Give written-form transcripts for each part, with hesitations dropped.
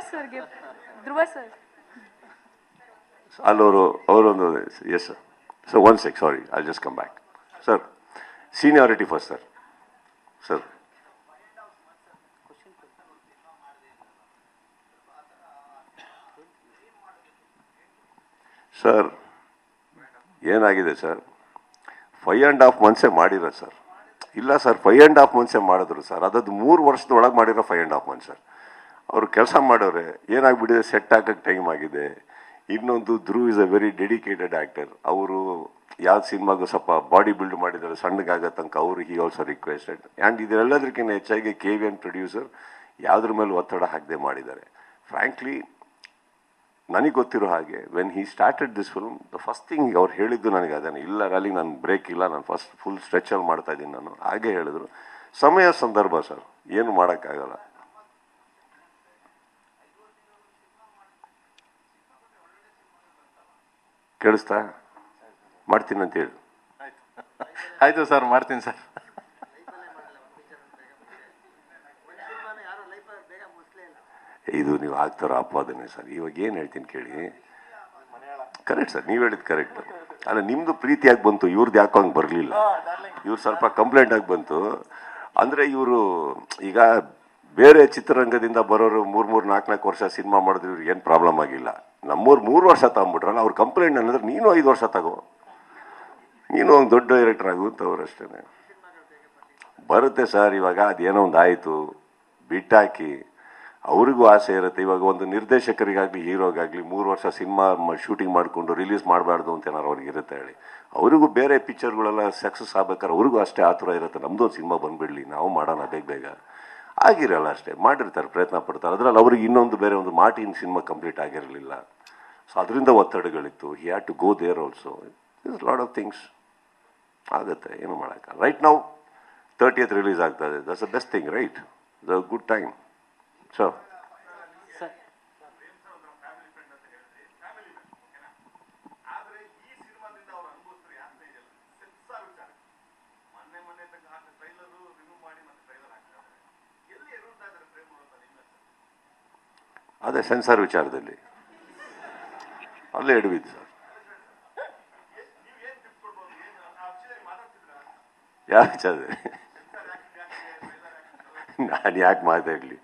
ಸರ್ಗೆ ಧ್ರುವ ಸರ್ ಅಲ್ಲವರು ಅವರೊಂದು yes sir. So 1 sec, sorry, I just come back sir. Seniority first sir. Sir sir ಏನಾಗಿದೆ sir, 5.5 months ಮಾಡಿರೋ sir. ಇಲ್ಲ sir, 5.5 months ಮಾಡಿದ್ರು sir. ಅದದ್ದು 3 ವರ್ಷದೊಳಗೆ ಮಾಡಿರೋ 5.5 months ಸರ್. ಅವರು ಕೆಲಸ ಮಾಡೋರೆ, ಏನಾಗ್ಬಿಟ್ಟಿದೆ, ಸೆಟ್ ಹಾಕಕ್ಕೆ ಟೈಮ್ ಆಗಿದೆ. ಇನ್ನೊಂದು, Dhruv is a very dedicated actor. ಅವರು ಯಾವ್ದು ಸಿನಿಮಾಗೂ ಸ್ವಲ್ಪ ಬಾಡಿ ಬಿಲ್ಡ್ ಮಾಡಿದ್ದಾರೆ, ಸಣ್ಣಗಾಗೋ ತನಕ ಅವರು ಹಿ ಆಲ್ಸೋ ರಿಕ್ವೆಸ್ಟೆಡ್. ಆ್ಯಂಡ್ ಇದೆಲ್ಲದಕ್ಕಿಂತ ಹೆಚ್ಚಾಗಿ KVN ಪ್ರೊಡ್ಯೂಸರ್ ಯಾವುದ್ರ ಮೇಲೆ ಒತ್ತಡ ಹಾಕದೆ ಮಾಡಿದ್ದಾರೆ. ಫ್ರ್ಯಾಂಕ್ಲಿ ನನಗೆ ಗೊತ್ತಿರೋ ಹಾಗೆ when he started this film, the first thing ಅವ್ರು ಹೇಳಿದ್ದು ನನಗೆ ಅದೇನೆ, ಇಲ್ಲ ಅಲ್ಲಿ ನಾನು ಬ್ರೇಕ್ ಇಲ್ಲ, ನಾನು ಫಸ್ಟ್ ಫುಲ್ ಸ್ಟ್ರೆಚಲ್ಲಿ ಮಾಡ್ತಾ ಇದ್ದೀನಿ ನಾನು. ಹಾಗೆ ಹೇಳಿದ್ರು. ಸಮಯ ಸಂದರ್ಭ ಸರ್, ಏನು ಮಾಡೋಕ್ಕಾಗಲ್ಲ. ಕೇಳಿಸ್ತಾ? ಮಾಡ್ತೀನಿ ಅಂತ ಹೇಳಿ. ಆಯ್ತು ಸರ್, ಮಾಡ್ತೀನಿ ಸರ್. ಇದು ನೀವು ಆಗ್ತಾರೋ ಅಪಾದನೆ ಸರ್. ಇವಾಗ ಏನು ಹೇಳ್ತೀನಿ ಕೇಳಿ. ಕರೆಕ್ಟ್ ಸರ್, ನೀವು ಹೇಳಿದ್ ಕರೆಕ್ಟ್. ಅಲ್ಲ, ನಿಮ್ದು ಪ್ರೀತಿಯಾಗಿ ಬಂತು, ಇವ್ರದ್ದು ಯಾಕೋ ಹಂಗೆ ಬರಲಿಲ್ಲ. ಇವ್ರು ಸ್ವಲ್ಪ ಕಂಪ್ಲೇಂಟ್ ಆಗಿ ಬಂತು. ಅಂದರೆ ಇವರು ಈಗ ಬೇರೆ ಚಿತ್ರರಂಗದಿಂದ ಬರೋರು 3-4 ವರ್ಷ ಸಿನಿಮಾ ಮಾಡಿದ್ರೆ ಇವ್ರಿಗೆ ಏನು ಪ್ರಾಬ್ಲಮ್ ಆಗಿಲ್ಲ. ನಮ್ಮೂರು 3 ವರ್ಷ ತಗೊಂಡ್ಬಿಟ್ರಲ್ಲ, ಅವ್ರ ಕಂಪ್ಲೇಂಟ್ ಅನ್ನೋದ್ರೆ ನೀನು 5 ವರ್ಷ ತಗೋ, ನೀನು ಒಂದು ದೊಡ್ಡ ಡೈರೆಕ್ಟರ್ ಆಗುತ್ತೆ. ಅವ್ರು ಅಷ್ಟೇ ಬರುತ್ತೆ ಸರ್. ಇವಾಗ ಅದೇನೋ ಒಂದು ಆಯಿತು, ಬಿಟ್ಟಾಕಿ. ಅವ್ರಿಗೂ ಆಸೆ ಇರುತ್ತೆ. ಇವಾಗ ಒಂದು ನಿರ್ದೇಶಕರಿಗಾಗಲಿ ಹೀರೋಗಾಗಲಿ 3 ವರ್ಷ ಸಿನಿಮಾ ಶೂಟಿಂಗ್ ಮಾಡಿಕೊಂಡು ರಿಲೀಸ್ ಮಾಡಬಾರ್ದು ಅಂತ ಏನಾರು ಅವ್ರಿಗೆ ಇರುತ್ತೆ ಹೇಳಿ. ಅವ್ರಿಗೂ ಬೇರೆ ಪಿಕ್ಚರ್ಗಳೆಲ್ಲ ಸಕ್ಸಸ್ ಆಗ್ಬೇಕಾದ್ರೆ ಅವ್ರಿಗೂ ಅಷ್ಟೇ ಆತುರ ಇರುತ್ತೆ, ನಮ್ಮದು ಒಂದು ಸಿನಿಮಾ ಬಂದುಬಿಡಲಿ, ನಾವು ಮಾಡೋಣ ಬೇಗ ಆಗಿರಲ್ಲ. ಅಷ್ಟೇ ಮಾಡಿರ್ತಾರೆ, ಪ್ರಯತ್ನ ಪಡ್ತಾರೆ. ಅದರಲ್ಲಿ ಅವ್ರಿಗೆ ಇನ್ನೊಂದು ಬೇರೆ ಒಂದು ಮಾರ್ಟಿನ್ ಸಿನಿಮಾ ಕಂಪ್ಲೀಟ್ ಆಗಿರಲಿಲ್ಲ. ಸೊ ಅದರಿಂದ ಒತ್ತಡಗಳಿತ್ತು. He had to go there also. Is lot of things ಆಗುತ್ತೆ, ಏನು ಮಾಡೋಕ್ಕಲ್ಲ. ರೈಟ್ ನಾವು 30th ರಿಲೀಸ್ ಆಗ್ತಾ ಇದೆ. That's the best thing, right? The good time. So ಅದೇ ಸೆನ್ಸಾರ್ ವಿಚಾರದಲ್ಲಿ ಅಲ್ಲೇ ಎಡವಿದ್ದು ಸರ್. ಯಾವ ವಿಚಾರದಲ್ಲಿ ನಾನು ಯಾಕೆ ಮಾತಾಡಲಿ?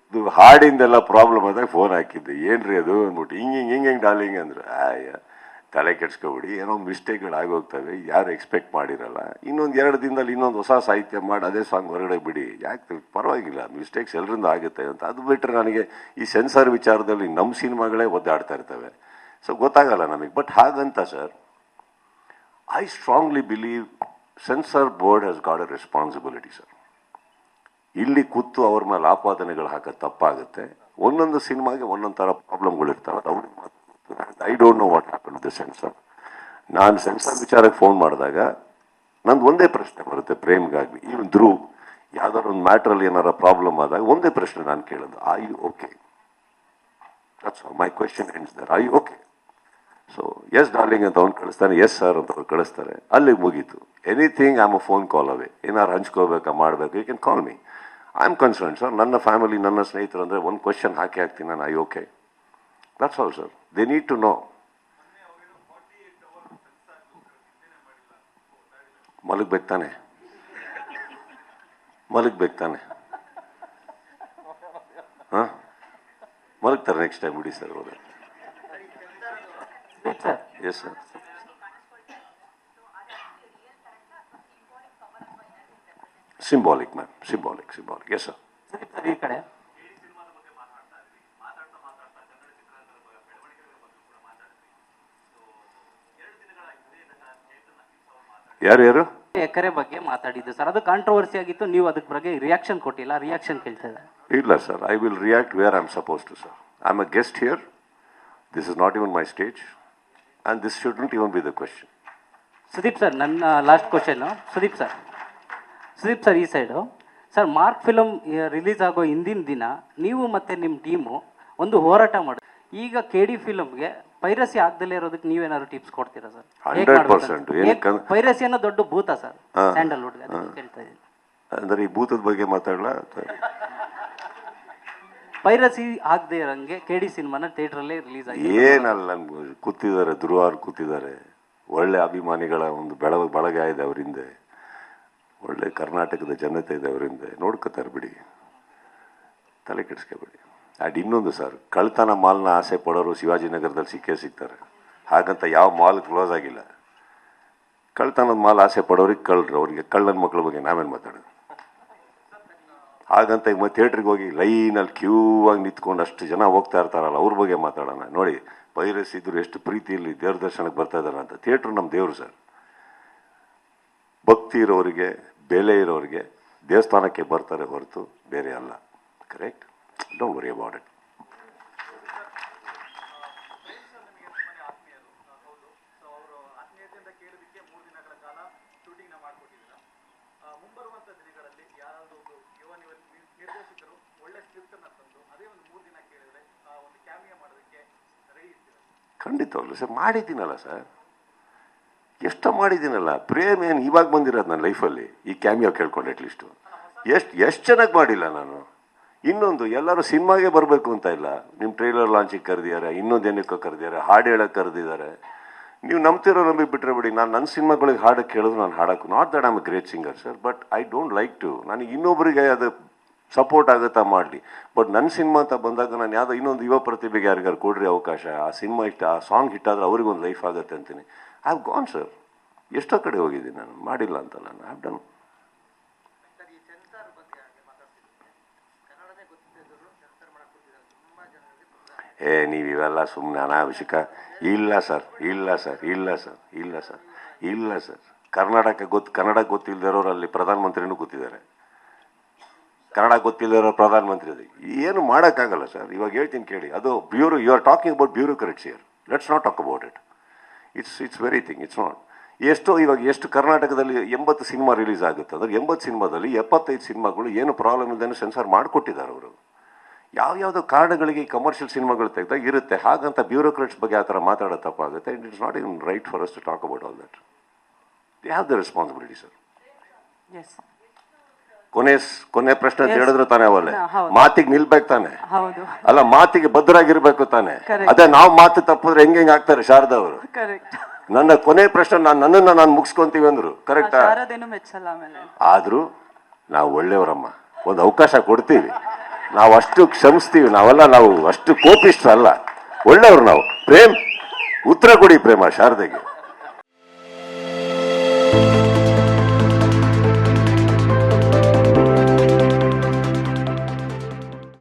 ಇದು ಹಾಡಿಂದೆಲ್ಲ ಪ್ರಾಬ್ಲಮ್ ಆದಾಗ ಫೋನ್ ಹಾಕಿದ್ದೆ, ಏನ್ರಿ ಅದು ಅಂದ್ಬಿಟ್ಟು ಹಿಂಗೆ ಡಾರ್ಲಿಂಗ್ ಅಂದ್ರೆ, ತಲೆ ಕೆಡ್ಸ್ಕೊಬಿಡಿ, ಏನೋ ಮಿಸ್ಟೇಕ್ಗಳು ಆಗೋಗ್ತವೆ, ಯಾರು ಎಕ್ಸ್ಪೆಕ್ಟ್ ಮಾಡಿರಲ್ಲ. ಇನ್ನೊಂದು 2 ದಿನದಲ್ಲಿ ಇನ್ನೊಂದು ಹೊಸ ಸಾಹಿತ್ಯ ಮಾಡಿ ಅದೇ ಸಾಂಗ್ ಹೊರಗಡೆ ಬಿಡಿ, ಯಾಕೆ ಪರವಾಗಿಲ್ಲ, ಮಿಸ್ಟೇಕ್ಸ್ ಎಲ್ಲರಿಂದ ಆಗುತ್ತೆ ಅಂತ. ಅದು ಬಿಟ್ಟರೆ ನನಗೆ ಈ ಸೆನ್ಸಾರ್ ವಿಚಾರದಲ್ಲಿ ನಮ್ಮ ಸಿನಿಮಾಗಳೇ ಒದ್ದಾಡ್ತಾ ಇರ್ತವೆ. ಸೊ ಗೊತ್ತಾಗಲ್ಲ ನಮಗೆ. ಬಟ್ ಹಾಗಂತ sir, I strongly believe censor board has got a responsibility sir. ಇಲ್ಲಿ ಕೂತು ಅವ್ರ ಮೇಲೆ ಆಪಾದನೆಗಳು ಹಾಕೋದು ತಪ್ಪಾಗುತ್ತೆ. ಒಂದೊಂದು ಸಿನಿಮಾಗೆ ಒಂದೊಂದು ಥರ ಪ್ರಾಬ್ಲಮ್ಗಳಿರ್ತಾವೆ. ಅವ್ರಿಗೆ I don't know what happen with the censor. ನಾನು ಸೆನ್ಸಾರ್ ವಿಚಾರಕ್ಕೆ ಫೋನ್ ಮಾಡಿದಾಗ ನಂದು ಒಂದೇ ಪ್ರಶ್ನೆ ಬರುತ್ತೆ, ಪ್ರೇಮ್ಗಾಗಲಿ ಈವನ್ ಧ್ರುವ್ ಯಾವ್ದಾದ್ರು ಒಂದು ಮ್ಯಾಟ್ರಲ್ಲಿ ಏನಾರ ಪ್ರಾಬ್ಲಮ್ ಆದಾಗ ಒಂದೇ ಪ್ರಶ್ನೆ ನಾನು ಕೇಳೋದು, I you okay? That's my question ends there, I you okay? So yes darling ಅಂತ ಅವ್ನು ಕಳಿಸ್ತಾನೆ, ಎಸ್ ಸರ್ ಅಂತ ಅವ್ರು ಕಳಿಸ್ತಾರೆ, ಅಲ್ಲಿಗೆ ಮುಗೀತು. Anything I am a phone call away. ಏನಾರು ಹಂಚ್ಕೋಬೇಕಾ, ಮಾಡಬೇಕು, you can call me. I am concern sir. ನನ್ನ ಫ್ಯಾಮಿಲಿ, ನನ್ನ ಸ್ನೇಹಿತರು ಅಂದರೆ ಒಂದು ಕ್ವೆಶ್ಚನ್ ಹಾಕ್ತೀನಿ ನಾನು, I okay? That's all sir. They need to know. ಮಲಗಬೇಕು ತಾನೆ ಹಾಂ, ಮಲಗ್ತಾರೆ ನೆಕ್ಸ್ಟ್ ಟೈಮ್ ಬಿಡಿ ಸರ್ ಅವರು. Yes sir. Symbolic ma'am, symbolic. Yes sir. ಈ ಕಡೆ ಯಾರು ಎಕರೆ ಬಗ್ಗೆ ಮಾತಾಡಿದ್ದು ಸರ್, ಅದು ಕಾಂಟ್ರವರ್ಸಿ ಆಗಿತ್ತು. ನೀವು ಅದಕ್ಕೆ ಬಗ್ಗೆ ರಿಯಾಕ್ಷನ್ ಕೊಟ್ಟಿಲ್ಲ, ರಿಯಾಕ್ಷನ್ ಕೇಳ್ತಾ ಇದೆ. ಇಲ್ಲ sir, I will react where I am suppose to sir. I am a guest here. This is not even my stage and this shouldn't even be the question. Sudeep sir, ನನ್ನ last question. Sudeep sir ಈ side sir, Mark film release ಆಗೋ ಹಿಂದಿನ ದಿನ ನೀವು ಮತ್ತು ನಿಮ್ಮ team ಒಂದು ಹೋರಾಟ ಮಾಡಿ, ಈಗ KD ಫಿಲಮ್ಗೆ ಪೈರಸಿ ಆಗದಲ್ಲೇ ಇರೋದಕ್ಕೆ ನೀವೇನಾದ್ರು ಟಿಪ್ಸ್ ಕೊಡ್ತೀರಾ ಸರ್? 100%. ಪೈರಸಿ ಅನ್ನೋ ದೊಡ್ಡ ಭೂತ ಸರ್ ಸ್ಯಾಂಡಲ್ವುಡ್ಗೆ, ಅದಕ್ಕೆ ಕೇಳ್ತಾ ಇದ್ದೀನಿ. ಅಂದರೆ ಈ ಭೂತದ ಬಗ್ಗೆ ಮಾತಾಡಲ್ಲ. ಪೈರಸಿ ಆಗದೆ ಇರೋಂಗೆ KD ಸಿನಿಮಾನ ಥಿಯೇಟ್ರಲ್ಲೇ ರಿಲೀಸ್ ಆಗಿದೆ. ಏನಲ್ಲ ಕೂತಿದ್ದಾರೆ, ಧ್ರುವಾರ್ ಕೂತಿದ್ದಾರೆ, ಒಳ್ಳೆ ಅಭಿಮಾನಿಗಳ ಒಂದು ಬಳಗ ಇದೆ ಅವ್ರ ಹಿಂದೆ, ಒಳ್ಳೆ ಕರ್ನಾಟಕದ ಜನತೆ ಇದೆ ಅವ್ರ ಹಿಂದೆ, ನೋಡ್ಕೋತಾರೆ ಬಿಡಿ, ತಲೆ ಕೆಡಿಸ್ಕೋಬೇಡಿ. ಆ್ಯಂಡ್ ಇನ್ನೊಂದು ಸರ್, ಕಳ್ತನ ಮಾಲ್ನ ಆಸೆ ಪಡೋರು ಶಿವಾಜಿನಗರದಲ್ಲಿ ಸಿಗ್ತಾರೆ. ಹಾಗಂತ ಯಾವ ಮಾಲ್ ಕ್ಲೋಸ್ ಆಗಿಲ್ಲ. ಕಳ್ತನದ ಮಾಲ್ ಆಸೆ ಪಡೋರಿಗೆ ಕಳ್ಳರು, ಅವ್ರಿಗೆ ಕಳ್ಳನ ಮಕ್ಕಳ ಬಗ್ಗೆ ನಾವೇನು ಮಾತಾಡೋದು? ಹಾಗಂತ ಈಗ ಥಿಯೇಟ್ರಿಗೆ ಹೋಗಿ ಲೈನಲ್ಲಿ ಕ್ಯೂ ಆಗಿ ನಿಂತ್ಕೊಂಡು ಅಷ್ಟು ಜನ ಹೋಗ್ತಾ ಇರ್ತಾರಲ್ಲ, ಅವ್ರ ಬಗ್ಗೆ ಮಾತಾಡೋಣ. ನೋಡಿ ಪೈರಸಿ ಇದ್ರು ಎಷ್ಟು ಪ್ರೀತಿಯಲ್ಲಿ ದೇವ್ರ ದರ್ಶನಕ್ಕೆ ಬರ್ತಾ ಇದ್ದಾರೆ ಅಂತ. ಥಿಯೇಟ್ರ್ ನಮ್ಮ ದೇವರು ಸರ್. ಭಕ್ತಿ ಇರೋರಿಗೆ, ಬೆಲೆ ಇರೋರಿಗೆ ದೇವಸ್ಥಾನಕ್ಕೆ ಬರ್ತಾರೆ ಹೊರತು ಬೇರೆ ಅಲ್ಲ. Correct? Don't worry about it. ಖಂಡಿತವಾಗ್ಲು ಸರ್, ಮಾಡಿದ್ದೀನಲ್ಲ ಸರ್, ಎಷ್ಟು ಮಾಡಿದ್ದೀನಲ್ಲ. ಪ್ರೇಮ್ ಏನು ಇವಾಗ ಬಂದಿರೋದು ನನ್ನ ಲೈಫಲ್ಲಿ, ಈ ಕ್ಯಾಮಿಯೋ ಕೇಳ್ಕೊಂಡು ಅಟ್ಲೀಸ್ಟು ಎಷ್ಟು ಚೆನ್ನಾಗಿ ಮಾಡಿಲ್ಲ ನಾನು. ಇನ್ನೊಂದು, ಎಲ್ಲರೂ ಸಿನಿಮಾಗೆ ಬರಬೇಕು ಅಂತ ಇಲ್ಲ, ನಿಮ್ಮ ಟ್ರೈಲರ್ ಲಾಂಚಿಗೆ ಕರೆದಿದ್ದಾರೆ, ಇನ್ನೊಂದು ಏನಕ್ಕೋ ಕರೆದಿದ್ದಾರೆ, ಹಾಡು ಹೇಳೋಕ್ಕೆ ಕರೆದಿದ್ದಾರೆ. ನೀವು ನಂಬ್ತಿರೋ ಬಿಟ್ಟರೆ ಬಿಡಿ. ನಾನು ನನ್ನ ಸಿನಿಮಾಗಳಿಗೆ ಹಾಡಕ್ಕೆ ಕೇಳಿದ್ರು ನಾನು ಹಾಡೋಕ್ಕೂ, not that I'm a great singer sir, but I don't like to. ನನಗೆ ಇನ್ನೊಬ್ಬರಿಗೆ ಅದು ಸಪೋರ್ಟ್ ಆಗುತ್ತಾ ಮಾಡಲಿ. ಬಟ್ ನನ್ನ ಸಿನಿಮಾ ಅಂತ ಬಂದಾಗ ನಾನು ಯಾವುದೋ ಇನ್ನೊಂದು ಯುವ ಪ್ರತಿಭೆಗೆ ಯಾರಿಗಾರು ಕೊಡ್ರಿ ಅವಕಾಶ, ಆ ಸಿನಿಮಾ ಇಷ್ಟ, ಆ ಸಾಂಗ್ ಹಿಟ್ಟಾದ್ರೆ ಅವ್ರಿಗೊಂದು ಲೈಫ್ ಆಗುತ್ತೆ ಅಂತೀನಿ. I have gone sir. ಎಷ್ಟೋ ಕಡೆ ಹೋಗಿದ್ದೀನಿ ನಾನು, ಮಾಡಿಲ್ಲ ಅಂತಲ್ಲ, ನಾನು ಹ್ಯಾವ್ ಡನ್. ನೀವು ಇವೆಲ್ಲ ಸುಮ್ಮನೆ ಅನಾವಶ್ಯಕ. ಇಲ್ಲ ಸರ್, ಇಲ್ಲ ಸರ್, ಇಲ್ಲ ಸರ್, ಇಲ್ಲ ಸರ್, ಇಲ್ಲ ಸರ್. ಕನ್ನಡ ಗೊತ್ತಿಲ್ಲದಿರೋರು ಅಲ್ಲಿ ಪ್ರಧಾನಮಂತ್ರಿನೂ ಗೊತ್ತಿದ್ದಾರೆ. ಕನ್ನಡ ಗೊತ್ತಿಲ್ಲದಿರೋ ಪ್ರಧಾನಮಂತ್ರಿ ಅದು ಏನು ಮಾಡೋಕ್ಕಾಗಲ್ಲ ಸರ್. ಇವಾಗ ಹೇಳ್ತೀನಿ ಕೇಳಿ, ಅದು you are talking about bureaucrats here. Let's not talk about it. It's very thing, it's not. ಎಷ್ಟು ಕರ್ನಾಟಕದಲ್ಲಿ 80 ಸಿನಿಮಾ ರಿಲೀಸ್ ಆಗುತ್ತೆ ಅಂದರೆ 80 ಸಿನಿಮಾದಲ್ಲಿ 75 ಸಿನಿಮಾಗಳು ಏನು ಪ್ರಾಬ್ಲಮ್ ಇಲ್ಲದೇ ಸೆನ್ಸಾರ್ ಮಾಡಿಕೊಟ್ಟಿದ್ದಾರೆ ಅವರು. ಯಾವ್ಯಾವುದೋ ಕಾರಣಗಳಿಗೆ ಕಮರ್ಷಿಯಲ್ ಸಿನಿಮಾಗಳು ತೆಗೆದಾಗ ಇರುತ್ತೆ. ಹಾಗಂತ ಬ್ಯೂರೋಕ್ರೆಟ್ಸ್ ಬಗ್ಗೆ ಆ ಥರ ಮಾತಾಡೋ ತಪ್ಪಾಗುತ್ತೆ. It is not even right for us to talk about all that. They have the responsibility sir. Yes. ಕೊನೆ ಪ್ರಶ್ನೆ ಅಂತ ಹೇಳಿದ್ರು ತಾನೇ, ಅವಲ್ಲೇ ಮಾತಿಗೆ ನಿಲ್ಬೇಕು ತಾನೆ. ಹೌದು. ಅಲ್ಲ, ಮಾತಿಗೆ ಭದ್ರಾಗಿರ್ಬೇಕು ತಾನೆ. Correct. ಅದೇ ನಾವು ಮಾತು ತಪ್ಪಿದ್ರೆ ಹೆಂಗೆ ಆಗ್ತಾರೆ ಶಾರದಾ ಅವರು. ಕರೆಕ್ಟ್. ನನ್ನ ಕೊನೆ ಪ್ರಶ್ನೆ ನನ್ನನ್ನು ನಾನು ಮುಗಿಸ್ಕೊಂತೀವಿ ಅಂದ್ರು. ಕರೆಕ್ಟಾ? ಶಾರದೇನು ಮೆಚ್ಚಲ್ಲ ಆಮೇಲೆ. ಆದ್ರೂ ನಾವು ಒಳ್ಳೆಯವರಮ್ಮ, ಒಂದು ಅವಕಾಶ ಕೊಡ್ತೀವಿ. ನಾವು ಅಷ್ಟು ಕ್ಷಮಿಸ್ತೀವಿ. ನಾವು ಅಷ್ಟು ಕೋಪಿಷ್ಟ್ರಲ್ಲ, ಒಳ್ಳೆಯವರು ನಾವು. ಪ್ರೇಮ್, ಉತ್ತರ ಕೊಡಿ ಪ್ರೇಮ ಶಾರದೆಗೆ.